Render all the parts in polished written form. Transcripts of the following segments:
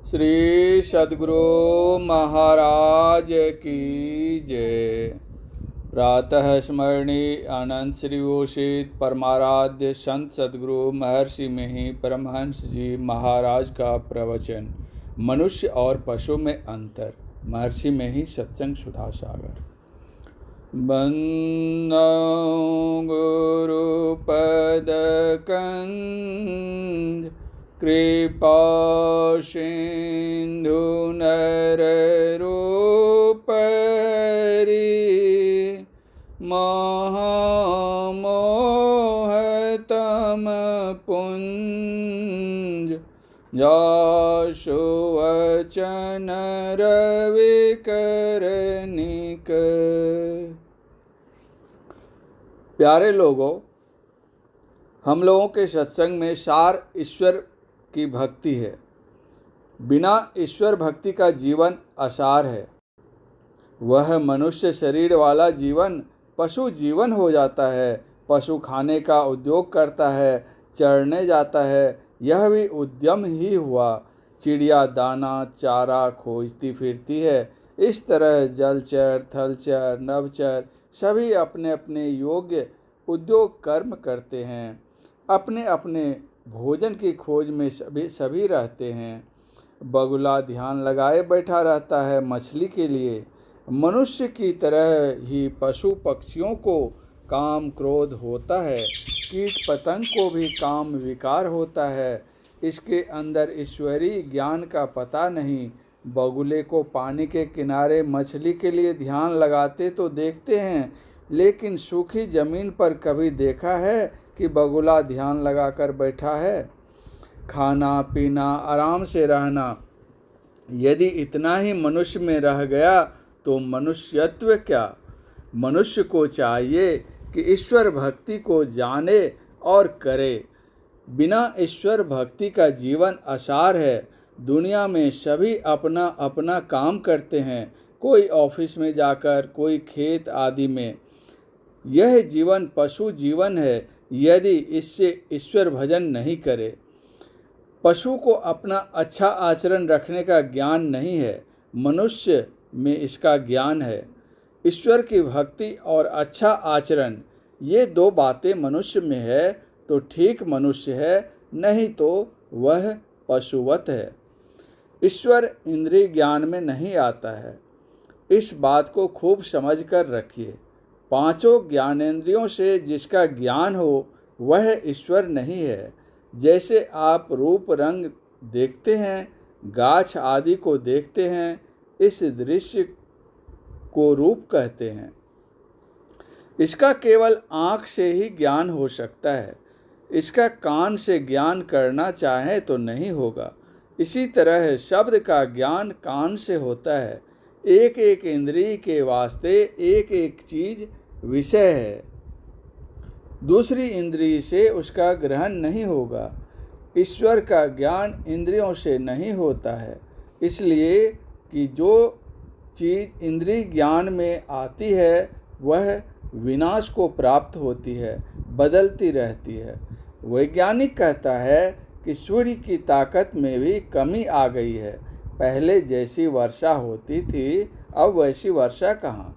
श्री सद्गुरु महाराज की जय। प्रातः स्मरणीय अनंत श्री घोषित परमाराध्य संत सद्गुरु महर्षि मिहि परमहंस जी महाराज का प्रवचन, मनुष्य और पशु में अंतर। महर्षि मिहि सत्संग सुधा सागर। बंदो गुरु पद कंज, कृपा सिंधु नर रूपरी, महामोह तम पुंज, जासु वचन रवि करनिक। प्यारे लोगों, हम लोगों के सत्संग में सार ईश्वर की भक्ति है। बिना ईश्वर भक्ति का जीवन असार है। वह मनुष्य शरीर वाला जीवन पशु जीवन हो जाता है। पशु खाने का उद्योग करता है, चरने जाता है, यह भी उद्यम ही हुआ। चिड़िया दाना चारा खोजती फिरती है। इस तरह जलचर, थलचर, नभचर सभी अपने अपने योग्य उद्योग कर्म करते हैं। अपने अपने भोजन की खोज में सभी रहते हैं। बगुला ध्यान लगाए बैठा रहता है मछली के लिए। मनुष्य की तरह ही पशु पक्षियों को काम क्रोध होता है। कीट पतंग को भी काम विकार होता है। इसके अंदर ईश्वरीय ज्ञान का पता नहीं। बगुले को पानी के किनारे मछली के लिए ध्यान लगाते तो देखते हैं, लेकिन सूखी जमीन पर कभी देखा है कि बगुला ध्यान लगाकर बैठा है? खाना पीना, आराम से रहना, यदि इतना ही मनुष्य में रह गया तो मनुष्यत्व क्या? मनुष्य को चाहिए कि ईश्वर भक्ति को जाने और करे। बिना ईश्वर भक्ति का जीवन असार है। दुनिया में सभी अपना अपना काम करते हैं, कोई ऑफिस में जाकर, कोई खेत आदि में। यह जीवन पशु जीवन है यदि इससे ईश्वर भजन नहीं करे। पशु को अपना अच्छा आचरण रखने का ज्ञान नहीं है, मनुष्य में इसका ज्ञान है। ईश्वर की भक्ति और अच्छा आचरण, ये दो बातें मनुष्य में है तो ठीक मनुष्य है, नहीं तो वह पशुवत है। ईश्वर इंद्रिय ज्ञान में नहीं आता है। इस बात को खूब समझ कर रखिए। पांचों ज्ञानेंद्रियों से जिसका ज्ञान हो वह ईश्वर नहीं है। जैसे आप रूप रंग देखते हैं, गाछ आदि को देखते हैं, इस दृश्य को रूप कहते हैं। इसका केवल आँख से ही ज्ञान हो सकता है। इसका कान से ज्ञान करना चाहे तो नहीं होगा। इसी तरह शब्द का ज्ञान कान से होता है। एक एक इंद्रिय के वास्ते एक एक चीज विषय है, दूसरी इंद्रिय से उसका ग्रहण नहीं होगा। ईश्वर का ज्ञान इंद्रियों से नहीं होता है, इसलिए कि जो चीज़ इंद्रिय ज्ञान में आती है वह विनाश को प्राप्त होती है, बदलती रहती है। वैज्ञानिक कहता है कि सूर्य की ताकत में भी कमी आ गई है। पहले जैसी वर्षा होती थी, अब वैसी वर्षा कहाँ।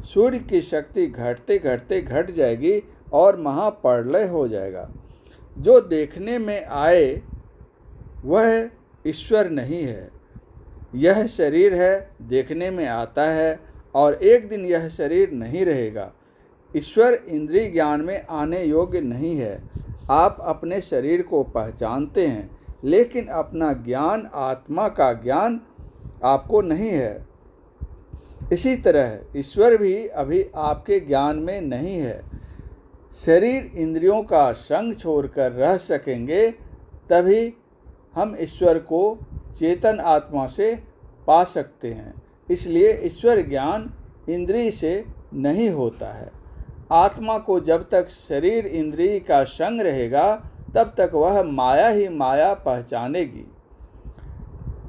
सूर्य की शक्ति घटते घटते घट जाएगी और महाप्रलय हो जाएगा। जो देखने में आए वह ईश्वर नहीं है। यह शरीर है, देखने में आता है, और एक दिन यह शरीर नहीं रहेगा। ईश्वर इंद्रिय ज्ञान में आने योग्य नहीं है। आप अपने शरीर को पहचानते हैं, लेकिन अपना ज्ञान, आत्मा का ज्ञान आपको नहीं है। इसी तरह ईश्वर भी अभी आपके ज्ञान में नहीं है। शरीर इंद्रियों का संग छोड़कर रह सकेंगे, तभी हम ईश्वर को चेतन आत्मा से पा सकते हैं। इसलिए ईश्वर ज्ञान इंद्रिय से नहीं होता है। आत्मा को जब तक शरीर इंद्रिय का संग रहेगा, तब तक वह माया ही माया पहचानेगी।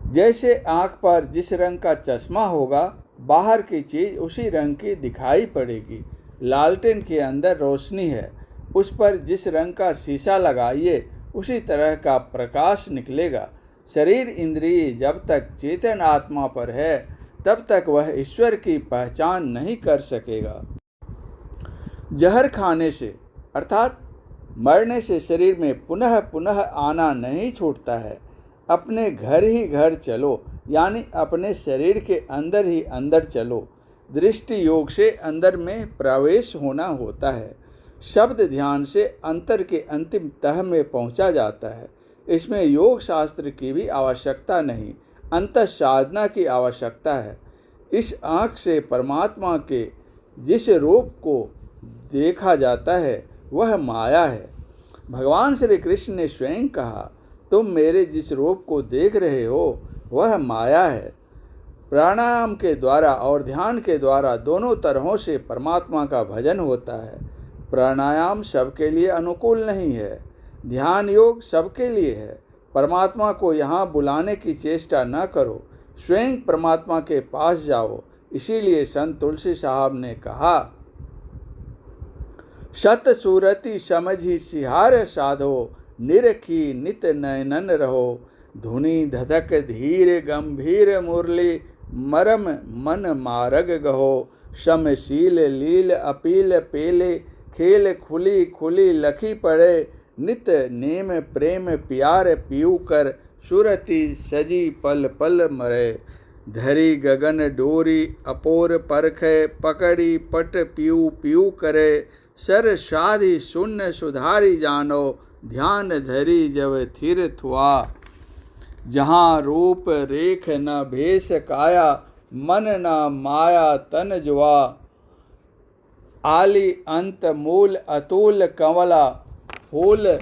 जैसे आँख पर जिस रंग का चश्मा होगा, बाहर की चीज़ उसी रंग की दिखाई पड़ेगी। लालटेन के अंदर रोशनी है, उस पर जिस रंग का शीशा लगाइए उसी तरह का प्रकाश निकलेगा। शरीर इंद्रिय जब तक चेतन आत्मा पर है तब तक वह ईश्वर की पहचान नहीं कर सकेगा। जहर खाने से अर्थात मरने से शरीर में पुनः पुनः आना नहीं छूटता है। अपने घर ही घर चलो, यानी अपने शरीर के अंदर ही अंदर चलो। दृष्टि योग से अंदर में प्रवेश होना होता है। शब्द ध्यान से अंतर के अंतिम तह में पहुंचा जाता है। इसमें योग शास्त्र की भी आवश्यकता नहीं, अंतः साधना की आवश्यकता है। इस आँख से परमात्मा के जिस रूप को देखा जाता है वह माया है। भगवान श्री कृष्ण ने स्वयं कहा, तुम मेरे जिस रूप को देख रहे हो वह माया है। प्राणायाम के द्वारा और ध्यान के द्वारा दोनों तरहों से परमात्मा का भजन होता है। प्राणायाम सबके लिए अनुकूल नहीं है, ध्यान योग सबके लिए है। परमात्मा को यहाँ बुलाने की चेष्टा न करो, स्वयं परमात्मा के पास जाओ। इसीलिए संत तुलसी साहब ने कहा, सत सूरति समझी सिहार साधो, निरखी नित नयनन रहो। धुनि धधक धीर गंभीर मुरली, मरम मन मारग गहो। समशील लील अपील पेले, खेल खुली खुली लखी पड़े। नित नेम प्रेम प्यार पीऊ कर, सुरति सजी पल पल मरे। धरी गगन डोरी अपोर परखे, पकड़ी पट पीऊ पीऊ करे। सर साधि शून्य सुधारी जानो, ध्यान धरी जब थिर थुआ। जहाँ रूप रेख न भेष काया, मन न माया तन जुआ। आली अंत मूल अतुल कमला, फूल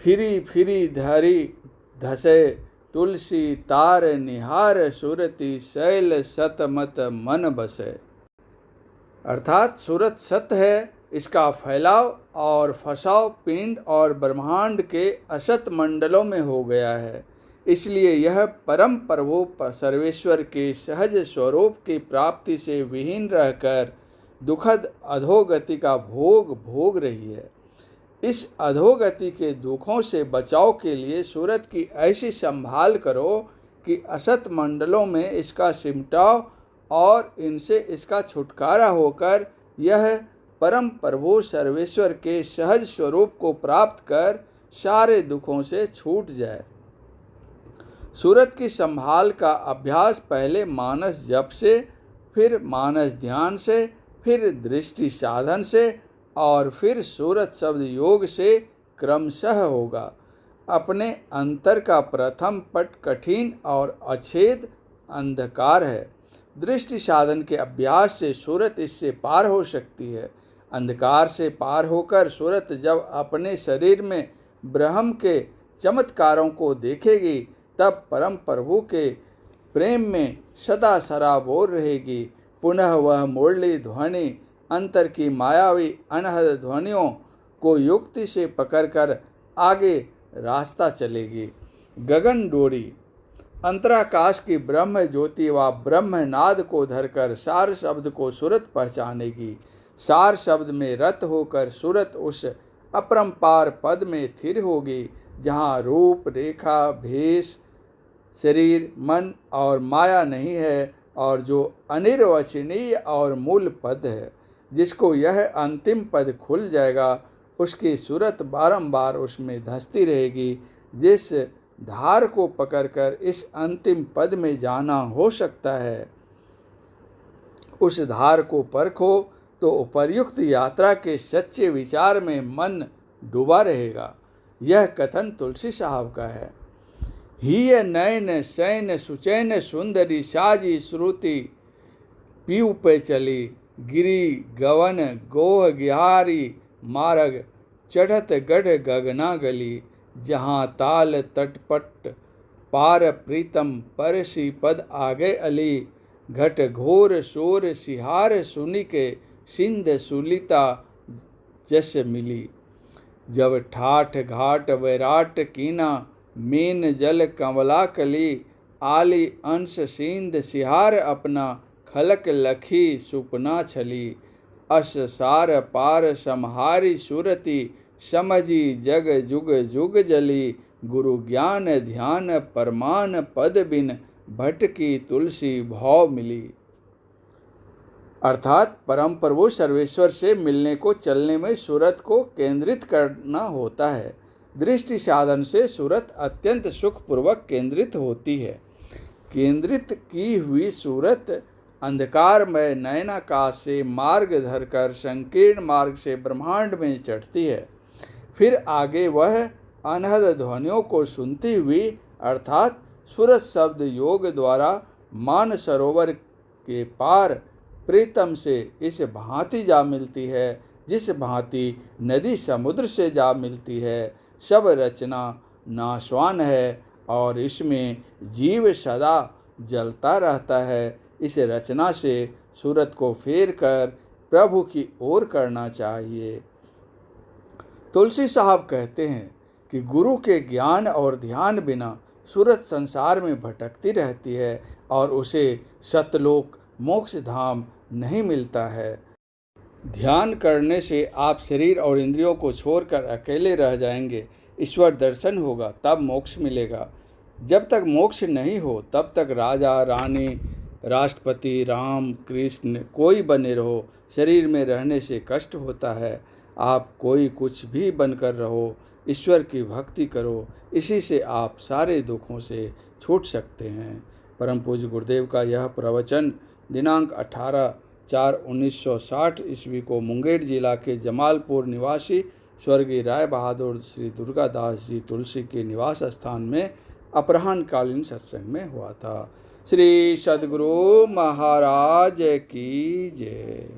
फिरी फिरी धरी धसे। तुलसी तार निहार सुरति, शैल सतमत मन बसे। अर्थात सूरत सत्य है, इसका फैलाव और फसाव पिंड और ब्रह्मांड के असत मंडलों में हो गया है। इसलिए यह परम प्रभु सर्वेश्वर के सहज स्वरूप की प्राप्ति से विहीन रहकर दुखद अधोगति का भोग भोग रही है। इस अधोगति के दुखों से बचाव के लिए सूरत की ऐसी संभाल करो कि असत मंडलों में इसका सिमटाव और इनसे इसका छुटकारा होकर यह परम प्रभु सर्वेश्वर के सहज स्वरूप को प्राप्त कर सारे दुखों से छूट जाए। सूरत की संभाल का अभ्यास पहले मानस जप से, फिर मानस ध्यान से, फिर दृष्टि साधन से और फिर सूरत शब्द योग से क्रमशः होगा। अपने अंतर का प्रथम पट कठिन और अछेद अंधकार है। दृष्टि साधन के अभ्यास से सूरत इससे पार हो सकती है। अंधकार से पार होकर सूरत जब अपने शरीर में ब्रह्म के चमत्कारों को देखेगी तब परम प्रभु के प्रेम में सदा सराबोर रहेगी। पुनः वह मुरली ध्वनि अंतर की मायावी अनहद ध्वनियों को युक्ति से पकड़कर आगे रास्ता चलेगी। गगन डोरी अंतराकाश की ब्रह्म ज्योति व ब्रह्मनाद को धरकर सार शब्द को सूरत पहचानेगी। सार शब्द में रत होकर सूरत उस अपरंपार पद में स्थिर होगी जहाँ रूप रेखा भेष शरीर मन और माया नहीं है और जो अनिर्वचनीय और मूल पद है। जिसको यह अंतिम पद खुल जाएगा उसकी सूरत बारंबार उसमें धंसती रहेगी। जिस धार को पकड़कर इस अंतिम पद में जाना हो सकता है उस धार को परखो तो उपर्युक्त यात्रा के सच्चे विचार में मन डूबा रहेगा। यह कथन तुलसी साहब का है। हिय नयन शयन सुचैन सुंदरी, साजी श्रुति पीऊ पे चली। गिरी गवन गोह गिहारी, मार्ग चढ़त गढ़ गगना गली। जहाँ ताल तटपट पार प्रीतम, परसी पद आगे अली। घट घोर शोर सिहार सुनि के, सिंध सुलिता जस मिली। जब ठाठ घाट वैराट कीना, मीन जल कंवला कली। आली अंश सिंध सिहार अपना, खलक लखी सुपना छली। अस सार पार समहारी सुरति, समझी जग जुग जुग जली। गुरु ज्ञान ध्यान परमान पद बिन भटकी तुलसी भव मिली। अर्थात परम प्रभु सर्वेश्वर से मिलने को चलने में सूरत को केंद्रित करना होता है। दृष्टि साधन से सूरत अत्यंत सुखपूर्वक केंद्रित होती है। केंद्रित की हुई सूरत अंधकारमय नयनाकाश से मार्ग धरकर संकीर्ण मार्ग से ब्रह्मांड में चढ़ती है। फिर आगे वह अनहद ध्वनियों को सुनती हुई अर्थात सूरत शब्द योग द्वारा मान सरोवर के पार प्रीतम से इस भांति जा मिलती है जिस भांति नदी समुद्र से जा मिलती है। सब रचना नाशवान है और इसमें जीव सदा जलता रहता है। इस रचना से सूरत को फेर कर प्रभु की ओर करना चाहिए। तुलसी साहब कहते हैं कि गुरु के ज्ञान और ध्यान बिना सूरत संसार में भटकती रहती है और उसे सतलोक मोक्ष धाम नहीं मिलता है। ध्यान करने से आप शरीर और इंद्रियों को छोड़कर अकेले रह जाएंगे। ईश्वर दर्शन होगा तब मोक्ष मिलेगा। जब तक मोक्ष नहीं हो तब तक राजा रानी राष्ट्रपति राम कृष्ण कोई बने रहो, शरीर में रहने से कष्ट होता है। आप कोई कुछ भी बनकर रहो, ईश्वर की भक्ति करो, इसी से आप सारे दुखों से छूट सकते हैं। परम पूज्य गुरुदेव का यह प्रवचन दिनांक 18/4/1960 ईस्वी को मुंगेर जिला के जमालपुर निवासी स्वर्गीय राय बहादुर श्री दुर्गादास जी तुलसी के निवास स्थान में अपराह्नकालीन सत्संग में हुआ था। श्री सद्गुरु महाराज की जय।